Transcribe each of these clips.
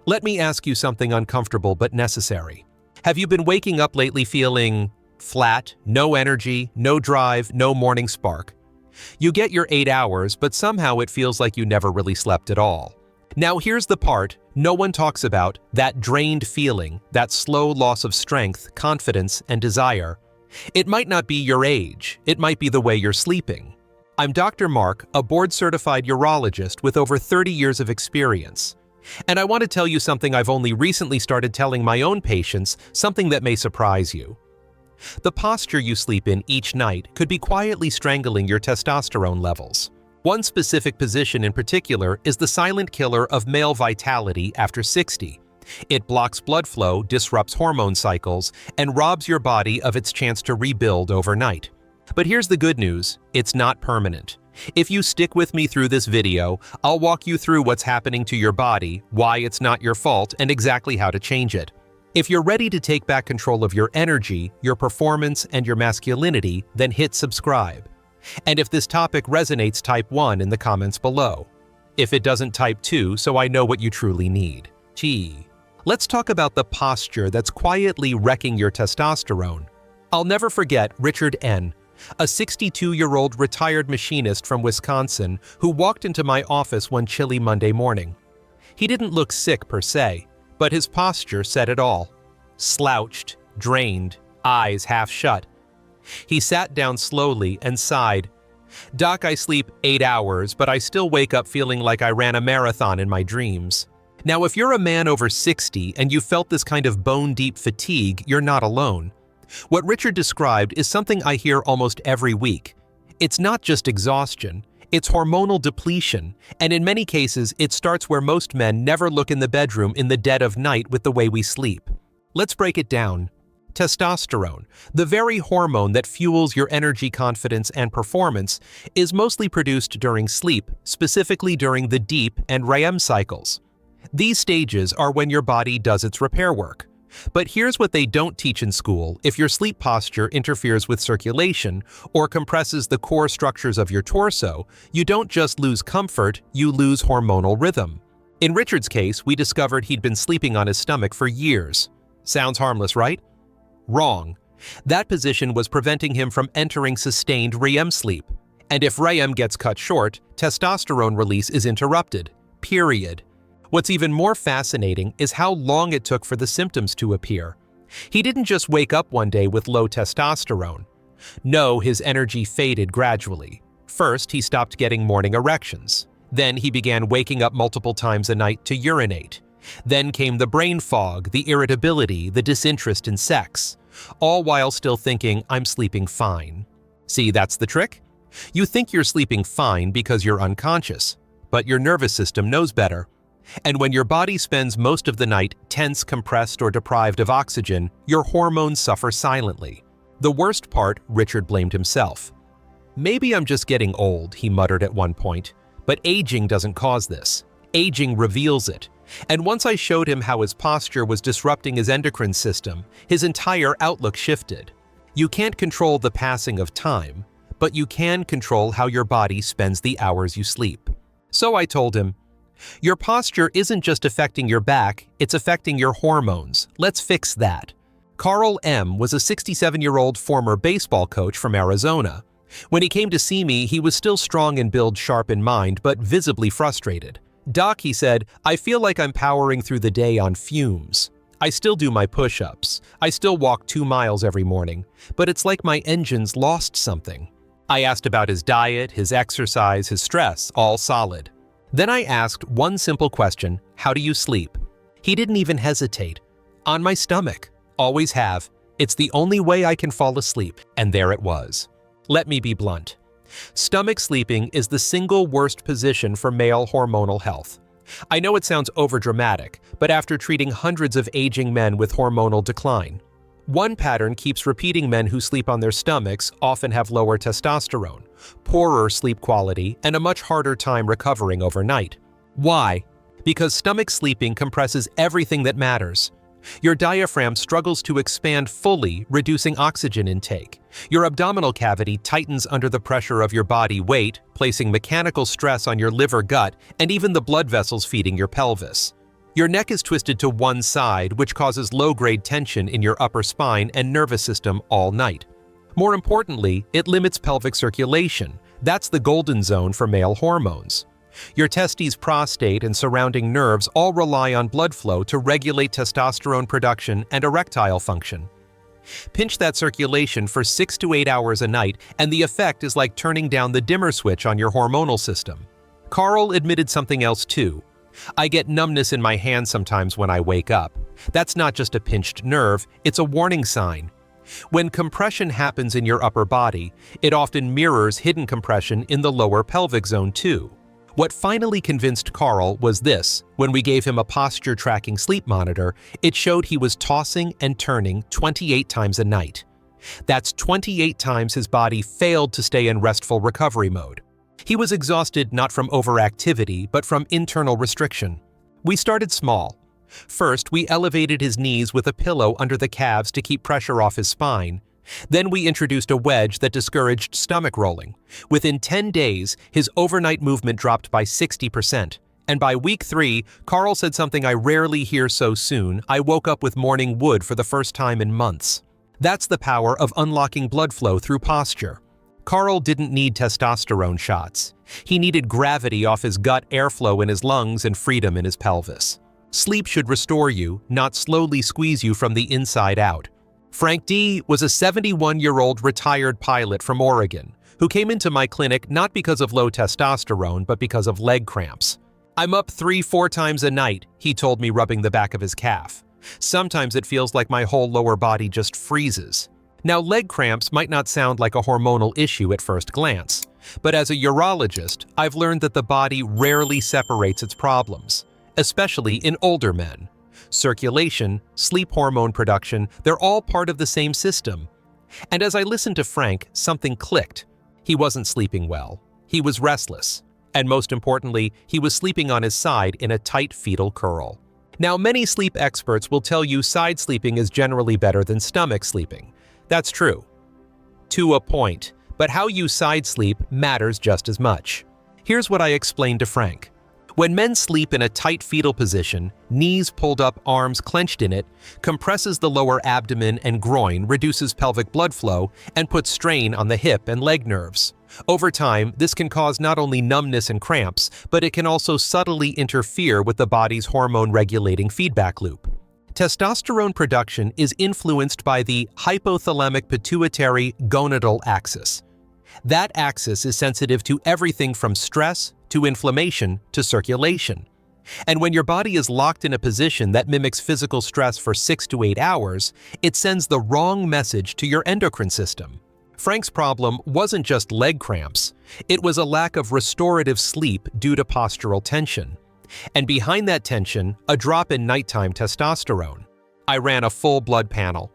Let me ask you something uncomfortable but necessary. Have you been waking up lately feeling flat, no energy, no drive, no morning spark? You get your 8 hours, but somehow it feels like you never really slept at all. Now here's the part no one talks about, that drained feeling, that slow loss of strength, confidence, and desire. It might not be your age, it might be the way you're sleeping. I'm Dr. Mark, a board-certified urologist with over 30 years of experience. And I want to tell you something I've only recently started telling my own patients, something that may surprise you. The posture you sleep in each night could be quietly strangling your testosterone levels. One specific position in particular is the silent killer of male vitality after 60. It blocks blood flow, disrupts hormone cycles, and robs your body of its chance to rebuild overnight. But here's the good news, it's not permanent. If you stick with me through this video, I'll walk you through what's happening to your body, why it's not your fault, and exactly how to change it. If you're ready to take back control of your energy, your performance, and your masculinity, then hit subscribe. And if this topic resonates, type 1 in the comments below. If it doesn't, type 2 so I know what you truly need. Let's talk about the posture that's quietly wrecking your testosterone. I'll never forget Richard N., a 62-year-old retired machinist from Wisconsin who walked into my office one chilly Monday morning. He didn't look sick per se, but his posture said it all. Slouched, drained, eyes half shut. He sat down slowly and sighed. "Doc, I sleep 8 hours, but I still wake up feeling like I ran a marathon in my dreams." Now, if you're a man over 60 and you felt this kind of bone-deep fatigue, you're not alone. What Richard described is something I hear almost every week. It's not just exhaustion, it's hormonal depletion, and in many cases, it starts where most men never look in the bedroom in the dead of night with the way we sleep. Let's break it down. Testosterone, the very hormone that fuels your energy, confidence, and performance, is mostly produced during sleep, specifically during the deep and REM cycles. These stages are when your body does its repair work. But here's what they don't teach in school: if your sleep posture interferes with circulation or compresses the core structures of your torso, you don't just lose comfort, you lose hormonal rhythm. In Richard's case, we discovered he'd been sleeping on his stomach for years. Sounds harmless, right? Wrong. That position was preventing him from entering sustained REM sleep. And if REM gets cut short, testosterone release is interrupted. Period. What's even more fascinating is how long it took for the symptoms to appear. He didn't just wake up one day with low testosterone. No, his energy faded gradually. First, he stopped getting morning erections. Then he began waking up multiple times a night to urinate. Then came the brain fog, the irritability, the disinterest in sex, all while still thinking, "I'm sleeping fine." See, that's the trick? You think you're sleeping fine because you're unconscious, but your nervous system knows better. And when your body spends most of the night tense, compressed, or deprived of oxygen, your hormones suffer silently. The worst part, Richard blamed himself. "Maybe I'm just getting old," he muttered at one point, "but aging doesn't cause this. Aging reveals it. And once I showed him how his posture was disrupting his endocrine system, his entire outlook shifted. You can't control the passing of time, but you can control how your body spends the hours you sleep." So I told him, "Your posture isn't just affecting your back, it's affecting your hormones. Let's fix that." Carl M. was a 67-year-old former baseball coach from Arizona. When he came to see me, he was still strong in build, sharp in mind, but visibly frustrated. "Doc," he said, "I feel like I'm powering through the day on fumes. I still do my push-ups. I still walk 2 miles every morning, but it's like my engine's lost something." I asked about his diet, his exercise, his stress, all solid. Then I asked one simple question: how do you sleep? He didn't even hesitate. "On my stomach. Always have. It's the only way I can fall asleep." And there it was. Let me be blunt. Stomach sleeping is the single worst position for male hormonal health. I know it sounds overdramatic, but after treating hundreds of aging men with hormonal decline, one pattern keeps repeating: men who sleep on their stomachs often have lower testosterone, poorer sleep quality, and a much harder time recovering overnight. Why? Because stomach sleeping compresses everything that matters. Your diaphragm struggles to expand fully, reducing oxygen intake. Your abdominal cavity tightens under the pressure of your body weight, placing mechanical stress on your liver, gut, and even the blood vessels feeding your pelvis. Your neck is twisted to one side, which causes low-grade tension in your upper spine and nervous system all night. More importantly, it limits pelvic circulation. That's the golden zone for male hormones. Your testes, prostate, and surrounding nerves all rely on blood flow to regulate testosterone production and erectile function. Pinch that circulation for 6 to 8 hours a night, and the effect is like turning down the dimmer switch on your hormonal system. Carl admitted something else too. I get numbness in my hand sometimes when I wake up. That's not just a pinched nerve, it's a warning sign. When compression happens in your upper body, it often mirrors hidden compression in the lower pelvic zone too. What finally convinced Carl was this: when we gave him a posture tracking sleep monitor, it showed he was tossing and turning 28 times a night. That's 28 times his body failed to stay in restful recovery mode. He was exhausted not from overactivity, but from internal restriction. We started small. First, we elevated his knees with a pillow under the calves to keep pressure off his spine. Then we introduced a wedge that discouraged stomach rolling. Within 10 days, his overnight movement dropped by 60%. And by week 3, Carl said something I rarely hear so soon: I woke up with morning wood for the first time in months. That's the power of unlocking blood flow through posture. Carl didn't need testosterone shots. He needed gravity off his gut, airflow in his lungs, and freedom in his pelvis. Sleep should restore you, not slowly squeeze you from the inside out. Frank D. was a 71-year-old retired pilot from Oregon who came into my clinic not because of low testosterone, but because of leg cramps. "I'm up 3-4 times a night," he told me, rubbing the back of his calf. "Sometimes it feels like my whole lower body just freezes." Now, leg cramps might not sound like a hormonal issue at first glance, but as a urologist, I've learned that the body rarely separates its problems, especially in older men. Circulation, sleep hormone production, they're all part of the same system. And as I listened to Frank, something clicked. He wasn't sleeping well. He was restless. And most importantly, he was sleeping on his side in a tight fetal curl. Now, many sleep experts will tell you side sleeping is generally better than stomach sleeping. That's true. To a point, but how you side sleep matters just as much. Here's what I explained to Frank. When men sleep in a tight fetal position, knees pulled up, arms clenched in it, compresses the lower abdomen and groin, reduces pelvic blood flow, and puts strain on the hip and leg nerves. Over time, this can cause not only numbness and cramps, but it can also subtly interfere with the body's hormone-regulating feedback loop. Testosterone production is influenced by the hypothalamic-pituitary-gonadal axis. That axis is sensitive to everything from stress to inflammation to circulation. And when your body is locked in a position that mimics physical stress for 6 to 8 hours, it sends the wrong message to your endocrine system. Frank's problem wasn't just leg cramps. It was a lack of restorative sleep due to postural tension. And behind that tension, a drop in nighttime testosterone. I ran a full blood panel.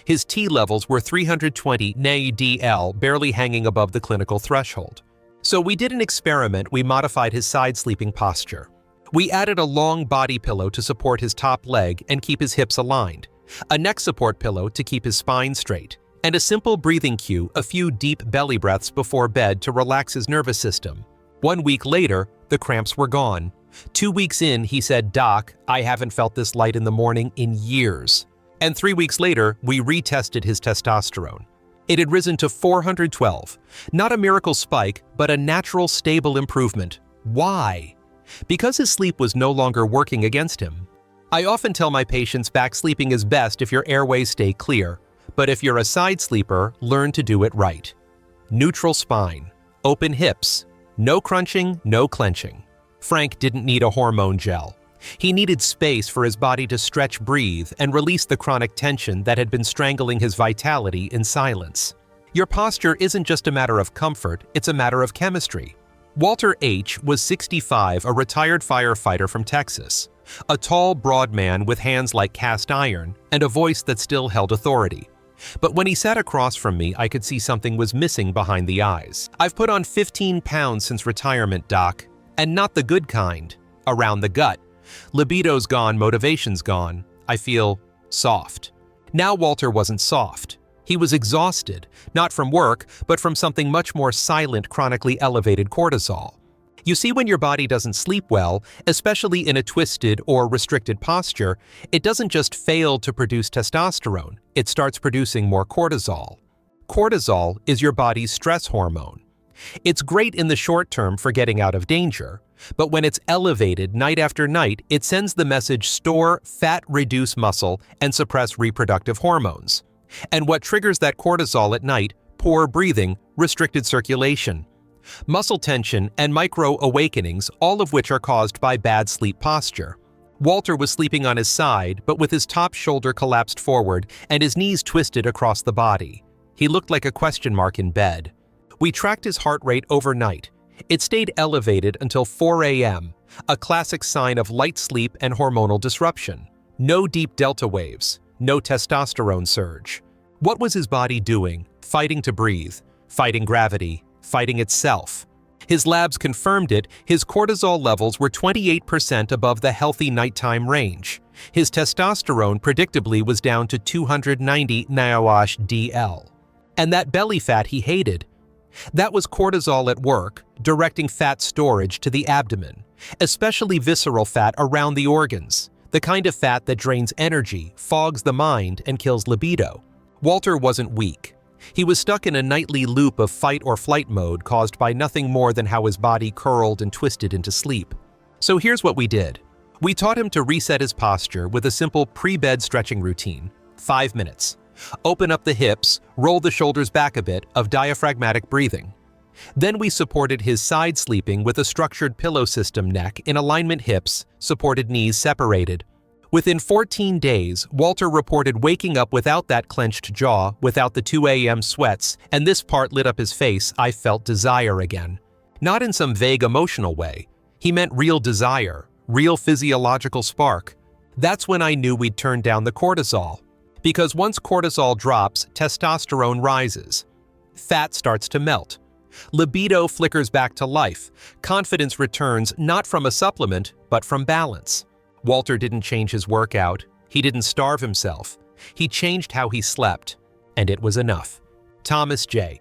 His T levels were 320 NA-DL, barely hanging above the clinical threshold. So we did an experiment. We modified his side sleeping posture. We added a long body pillow to support his top leg and keep his hips aligned, a neck support pillow to keep his spine straight, and a simple breathing cue, a few deep belly breaths before bed to relax his nervous system. 1 week later, the cramps were gone. 2 weeks in, he said, "Doc, I haven't felt this light in the morning in years." And 3 weeks later, we retested his testosterone. It had risen to 412. Not a miracle spike, but a natural, stable improvement. Why? Because his sleep was no longer working against him. I often tell my patients back sleeping is best if your airways stay clear. But if you're a side sleeper, learn to do it right. Neutral spine, open hips, no crunching, no clenching. Frank didn't need a hormone gel. He needed space for his body to stretch, breathe, and release the chronic tension that had been strangling his vitality in silence. Your posture isn't just a matter of comfort, it's a matter of chemistry. Walter H. was 65, a retired firefighter from Texas. A tall, broad man with hands like cast iron and a voice that still held authority. But when he sat across from me, I could see something was missing behind the eyes. "I've put on 15 pounds since retirement, Doc, and not the good kind. Around the gut. Libido's gone, motivation's gone. I feel soft." Now Walter wasn't soft. He was exhausted, not from work, but from something much more silent, chronically elevated cortisol. You see, when your body doesn't sleep well, especially in a twisted or restricted posture, it doesn't just fail to produce testosterone, it starts producing more cortisol. Cortisol is your body's stress hormone. It's great in the short term for getting out of danger, but when it's elevated night after night, it sends the message store fat, reduce muscle, and suppress reproductive hormones. And what triggers that cortisol at night? Poor breathing, restricted circulation, muscle tension, and micro-awakenings, all of which are caused by bad sleep posture. Walter was sleeping on his side, but with his top shoulder collapsed forward and his knees twisted across the body. He looked like a question mark in bed. We tracked his heart rate overnight. It stayed elevated until 4 a.m., a classic sign of light sleep and hormonal disruption. No deep delta waves, no testosterone surge. What was his body doing? Fighting to breathe, fighting gravity, fighting itself. His labs confirmed it. His cortisol levels were 28% above the healthy nighttime range. His testosterone predictably was down to 290 NaOH-DL. And that belly fat he hated. That was cortisol at work, directing fat storage to the abdomen, especially visceral fat around the organs, the kind of fat that drains energy, fogs the mind, and kills libido. Walter wasn't weak. He was stuck in a nightly loop of fight or flight mode caused by nothing more than how his body curled and twisted into sleep. So here's what we did. We taught him to reset his posture with a simple pre-bed stretching routine, 5 minutes. Open up the hips, roll the shoulders back a bit of diaphragmatic breathing. Then we supported his side sleeping with a structured pillow system neck in alignment hips, supported knees separated. Within 14 days, Walter reported waking up without that clenched jaw, without the 2 a.m. sweats, and this part lit up his face. I felt desire again. Not in some vague emotional way. He meant real desire, real physiological spark. That's when I knew we'd turned down the cortisol. Because once cortisol drops, testosterone rises. Fat starts to melt. Libido flickers back to life. Confidence returns not from a supplement, but from balance. Walter didn't change his workout. He didn't starve himself. He changed how he slept, and it was enough. Thomas J.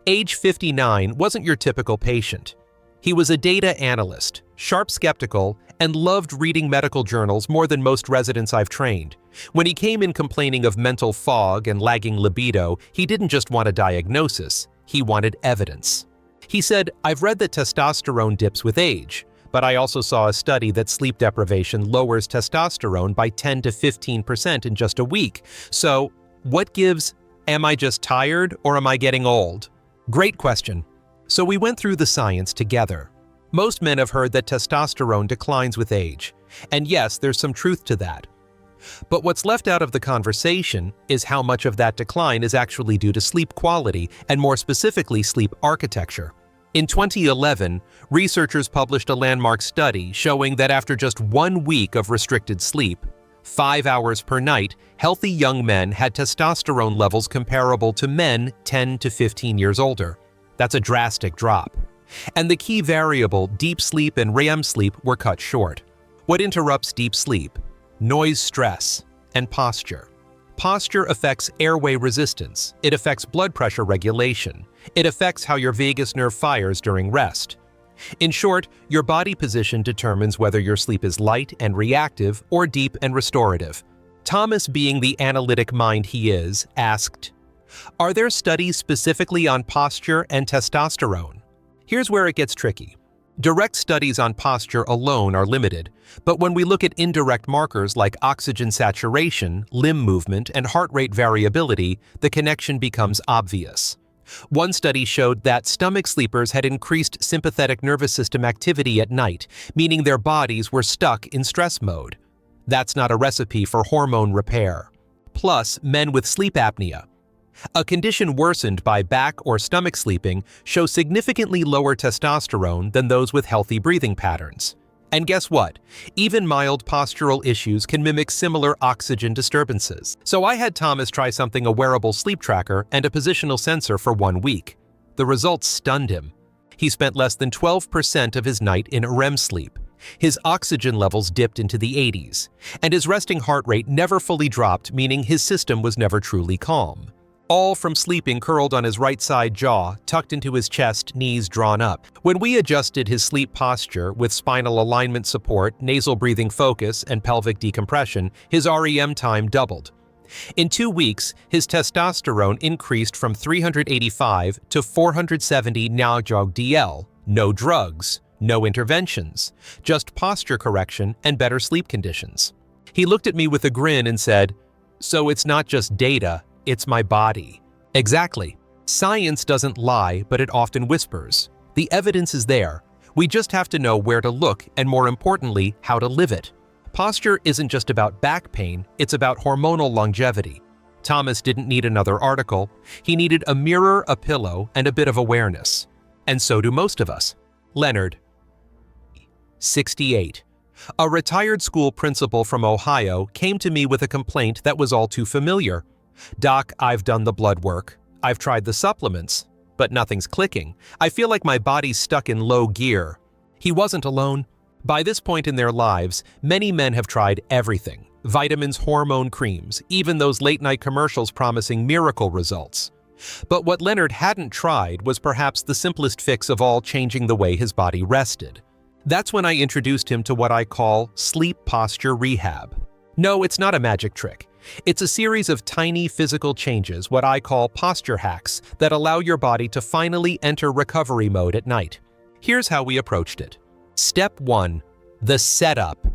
Age 59 wasn't your typical patient. He was a data analyst, sharp skeptical, and loved reading medical journals more than most residents I've trained. When he came in complaining of mental fog and lagging libido, he didn't just want a diagnosis, he wanted evidence. He said, "I've read that testosterone dips with age, but I also saw a study that sleep deprivation lowers testosterone by 10 to 15% in just a week. So, what gives? Am I just tired or am I getting old?" Great question. So we went through the science together. Most men have heard that testosterone declines with age. And yes, there's some truth to that. But what's left out of the conversation is how much of that decline is actually due to sleep quality and more specifically sleep architecture. In 2011, researchers published a landmark study showing that after just 1 week of restricted sleep, 5 hours per night, healthy young men had testosterone levels comparable to men 10 to 15 years older. That's a drastic drop. And the key variable, deep sleep and REM sleep, were cut short. What interrupts deep sleep? Noise, stress, and posture. Posture affects airway resistance. It affects blood pressure regulation. It affects how your vagus nerve fires during rest. In short, your body position determines whether your sleep is light and reactive or deep and restorative. Thomas, being the analytic mind he is, asked, "Are there studies specifically on posture and testosterone?" Here's where it gets tricky. Direct studies on posture alone are limited, but when we look at indirect markers like oxygen saturation, limb movement, and heart rate variability, the connection becomes obvious. One study showed that stomach sleepers had increased sympathetic nervous system activity at night, meaning their bodies were stuck in stress mode. That's not a recipe for hormone repair. Plus, men with sleep apnea, a condition worsened by back or stomach sleeping, show significantly lower testosterone than those with healthy breathing patterns. And guess what? Even mild postural issues can mimic similar oxygen disturbances. So I had Thomas try something: a wearable sleep tracker and a positional sensor for 1 week. The results stunned him. He spent less than 12% of his night in REM sleep. His oxygen levels dipped into the 80s, and his resting heart rate never fully dropped, meaning his system was never truly calm. all from sleeping curled on his right side jaw, tucked into his chest, knees drawn up. When we adjusted his sleep posture with spinal alignment support, nasal breathing focus, and pelvic decompression, his REM time doubled. In 2 weeks, his testosterone increased from 385 to 470 nAg/dL. No drugs, no interventions, just posture correction and better sleep conditions. He looked at me with a grin and said, "So it's not just data, it's my body." Exactly. Science doesn't lie, but it often whispers. The evidence is there. We just have to know where to look and, more importantly, how to live it. Posture isn't just about back pain, it's about hormonal longevity. Thomas didn't need another article. He needed a mirror, a pillow, and a bit of awareness. And so do most of us. Leonard, 68. A retired school principal from Ohio came to me with a complaint that was all too familiar. "Doc, I've done the blood work. I've tried the supplements, but nothing's clicking. I feel like my body's stuck in low gear." He wasn't alone. By this point in their lives, many men have tried everything. Vitamins, hormone creams, even those late-night commercials promising miracle results. But what Leonard hadn't tried was perhaps the simplest fix of all, changing the way his body rested. That's when I introduced him to what I call sleep posture rehab. No, it's not a magic trick. It's a series of tiny physical changes, what I call posture hacks, that allow your body to finally enter recovery mode at night. Here's how we approached it. Step 1. The setup.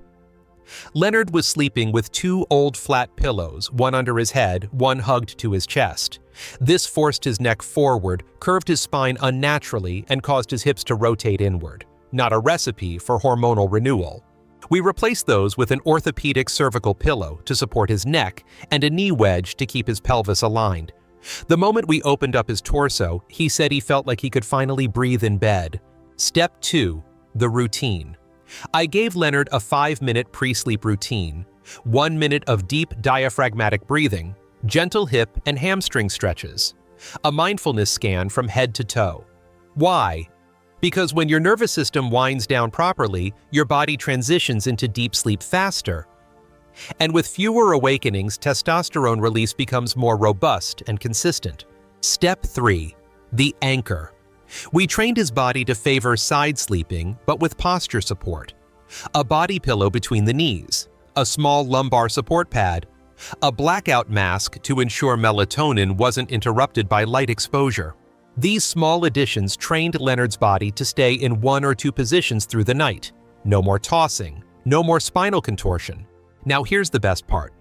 Leonard was sleeping with 2 old flat pillows, one under his head, one hugged to his chest. This forced his neck forward, curved his spine unnaturally, and caused his hips to rotate inward. Not a recipe for hormonal renewal. We replaced those with an orthopedic cervical pillow to support his neck and a knee wedge to keep his pelvis aligned. The moment we opened up his torso, he said he felt like he could finally breathe in bed. Step 2. The routine. I gave Leonard a 5-minute pre-sleep routine, 1 minute of deep diaphragmatic breathing, gentle hip and hamstring stretches, a mindfulness scan from head to toe. Why? Because when your nervous system winds down properly, your body transitions into deep sleep faster. And with fewer awakenings, testosterone release becomes more robust and consistent. Step 3. The anchor. We trained his body to favor side sleeping, but with posture support. A body pillow between the knees, a small lumbar support pad, a blackout mask to ensure melatonin wasn't interrupted by light exposure. These small additions trained Leonard's body to stay in 1 or 2 positions through the night. No more tossing, no more spinal contortion. Now here's the best part.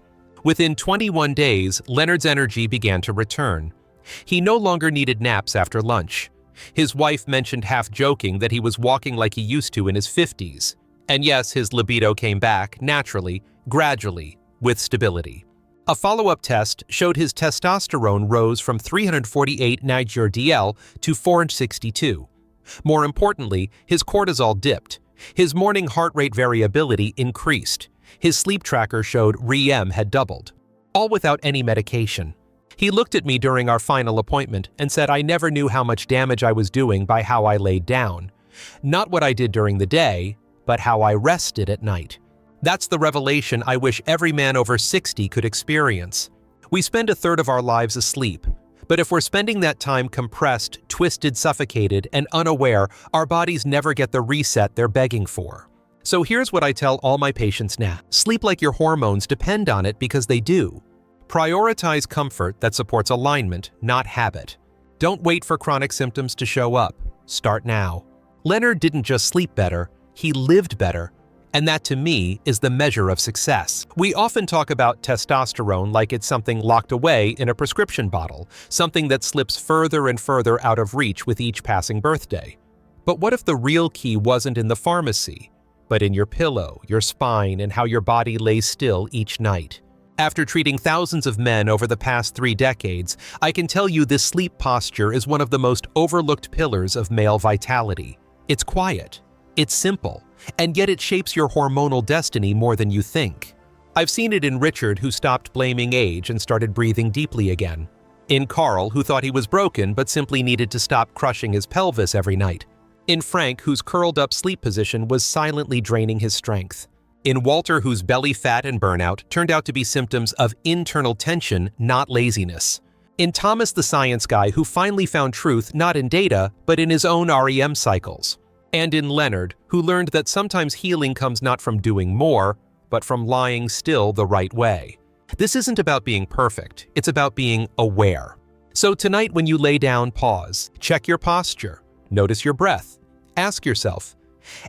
Within 21 days, Leonard's energy began to return. He no longer needed naps after lunch. His wife mentioned half-joking that he was walking like he used to in his 50s. And yes, his libido came back, naturally, gradually, with stability. A follow-up test showed his testosterone rose from 348 nAg/dL to 462. More importantly, his cortisol dipped. His morning heart rate variability increased. His sleep tracker showed REM had doubled. All without any medication. He looked at me during our final appointment and said I never knew how much damage I was doing by how I laid down. Not what I did during the day, but how I rested at night. That's the revelation I wish every man over 60 could experience. We spend 1/3 of our lives asleep, but if we're spending that time compressed, twisted, suffocated, and unaware, our bodies never get the reset they're begging for. So here's what I tell all my patients now. Sleep like your hormones depend on it, because they do. Prioritize comfort that supports alignment, not habit. Don't wait for chronic symptoms to show up. Start now. Leonard didn't just sleep better, he lived better. And that, to me, is the measure of success. We often talk about testosterone like it's something locked away in a prescription bottle, something that slips further and further out of reach with each passing birthday. But what if the real key wasn't in the pharmacy, but in your pillow, your spine, and how your body lays still each night? After treating thousands of men over the past 3 decades, I can tell you this sleep posture is one of the most overlooked pillars of male vitality. It's quiet, it's simple, and yet it shapes your hormonal destiny more than you think. I've seen it in Richard, who stopped blaming age and started breathing deeply again. In Carl, who thought he was broken but simply needed to stop crushing his pelvis every night. In Frank, whose curled-up sleep position was silently draining his strength. In Walter, whose belly fat and burnout turned out to be symptoms of internal tension, not laziness. In Thomas the Science Guy who finally found truth not in data, but in his own REM cycles. And in Leonard, who learned that sometimes healing comes not from doing more, but from lying still the right way. This isn't about being perfect, it's about being aware. So tonight when you lay down, pause, check your posture, notice your breath. Ask yourself,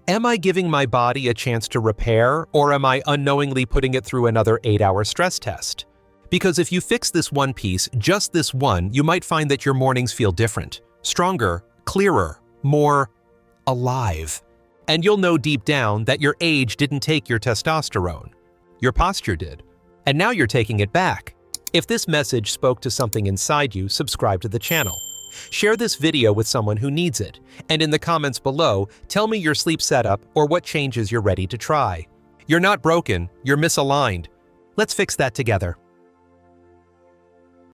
am I giving my body a chance to repair, or am I unknowingly putting it through another 8-hour stress test? Because if you fix this one piece, just this one, you might find that your mornings feel different, stronger, clearer, more alive. And you'll know deep down that your age didn't take your testosterone. Your posture did. And now you're taking it back. If this message spoke to something inside you, subscribe to the channel. Share this video with someone who needs it. And in the comments below, tell me your sleep setup or what changes you're ready to try. You're not broken, you're misaligned. Let's fix that together.